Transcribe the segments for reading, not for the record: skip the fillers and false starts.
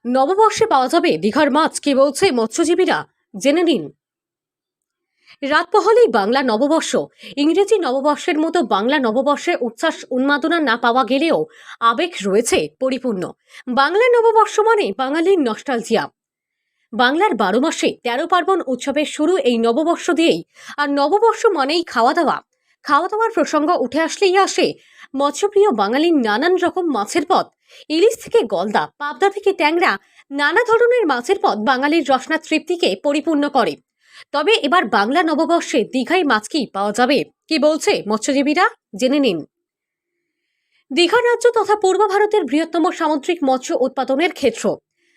নববর্ষে পাওয়া যাবে দীঘার মাছ, কি বলছে মৎস্যজীবীরা, জেনে নিন। রাত পহলেই বাংলা নববর্ষ। ইংরেজি নববর্ষের মতো বাংলা নববর্ষে উচ্ছ্বাস উন্মাদনা না পাওয়া গেলেও আবেগ রয়েছে পরিপূর্ণ। বাংলা নববর্ষ মানে বাঙালির নস্টালজিয়া। বাংলার 12 মাসে 13 পার্বণ উৎসবের শুরু এই নববর্ষ দিয়েই। আর নববর্ষ মানেই খাওয়া দাওয়া। খাওয়া দাওয়ার প্রসঙ্গ উঠে আসলেই আসে মৎস্যপ্রিয় বাঙালির নানান রকম মাছের পদ। ইলিশ থেকে গলদা, পাবদা থেকে ট্যাংরা, নানা ধরনের মাছের পদ বাঙালির রসনা তৃপ্তিকে পরিপূর্ণ করে। তবে এবার বাংলা নববর্ষে দীঘায় মাছ কি পাওয়া যাবে, কি বলছে মৎস্যজীবীরা, জেনে নিন। দীঘা রাজ্য তথা পূর্ব ভারতের বৃহত্তম সামুদ্রিক মৎস্য উৎপাদনের ক্ষেত্র।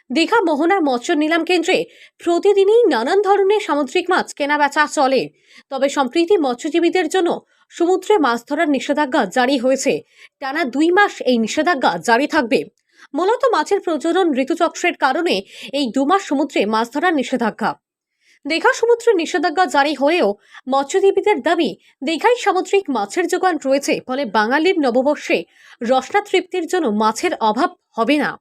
দীঘা মোহনা মৎস্য নিলাম কেন্দ্রে প্রতিদিনই নানান ধরনের সামুদ্রিক মাছ কেনাবেচা চলে। তবে সম্প্রতি মৎস্যজীবীদের জন্য সমুদ্রে মাছ ধরার নিষেধাজ্ঞা জারি হয়েছে। টানা 2 মাস এই নিষেধাজ্ঞা জারি থাকবে। মূলত মাছের প্রজনন ঋতুচক্রের কারণে এই 2 মাস সমুদ্রে মাছ ধরার নিষেধাজ্ঞা। দীঘা সমুদ্রে নিষেধাজ্ঞা জারি হয়েও মৎস্যজীবীদের দাবি, দীঘায় সামুদ্রিক মাছের যোগান রয়েছে, ফলে বাঙালির নববর্ষে রসনা তৃপ্তির জন্য মাছের অভাব হবে না।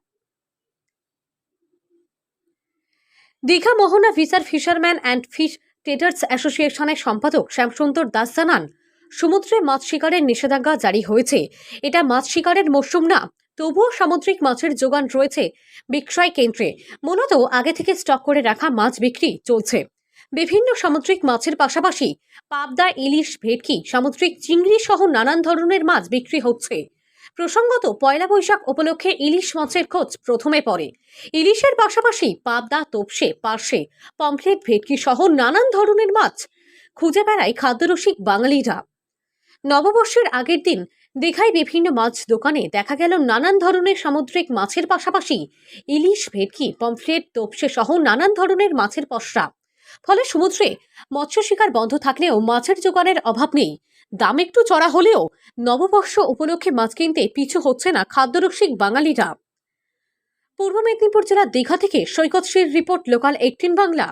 দীঘা মোহনা ভিসার ফিশারম্যান অ্যান্ড ফিশ ট্রেডার্স অ্যাসোসিয়েশনের সম্পাদক শ্যামসুন্দর দাস জানান, সমুদ্রে মাছ শিকারের নিষেধাজ্ঞা জারি হয়েছে। এটা মাছ শিকারের মরশুম না, তবুও সামুদ্রিক মাছের যোগান রয়েছে বিক্রয় কেন্দ্রে। মূলত আগে থেকে স্টক করে রাখা মাছ বিক্রি চলছে। বিভিন্ন সামুদ্রিক মাছের পাশাপাশি পাবদা, ইলিশ, ভেটকি, সামুদ্রিক চিংড়ি সহ নানান ধরনের মাছ বিক্রি হচ্ছে। প্রসঙ্গত, পয়লা বৈশাখ উপলক্ষে ইলিশ মাছের খোঁজ প্রথমে পড়ে। ইলিশের পাশাপাশি পাবদা, তোপসে, পার্শে, পমফ্রেট, ভেটকি সহ নানান ধরনের মাছ খুঁজে বেড়ায় খাদ্যরসিক বাঙালিরা। নববর্ষের আগের দিন দীঘায় বিভিন্ন মাছ দোকানে দেখা গেল নানান ধরনের সামুদ্রিক মাছের পাশাপাশি ইলিশ, ভেটকি, পমফ্রেট, তোপসে সহ নানান ধরনের মাছের পসরা। ফলে সমুদ্রে মৎস্য শিকার বন্ধ থাকলেও মাছের যোগানের অভাব নেই। দাম একটু চড়া হলেও নববর্ষ উপলক্ষে মাছ কিনতে পিছু হচ্ছে না খাদ্যরসিক বাঙালিরা। পূর্ব মেদিনীপুর জেলার দীঘা থেকে সৈকত শ্রীর রিপোর্ট, লোকাল 18 বাংলা।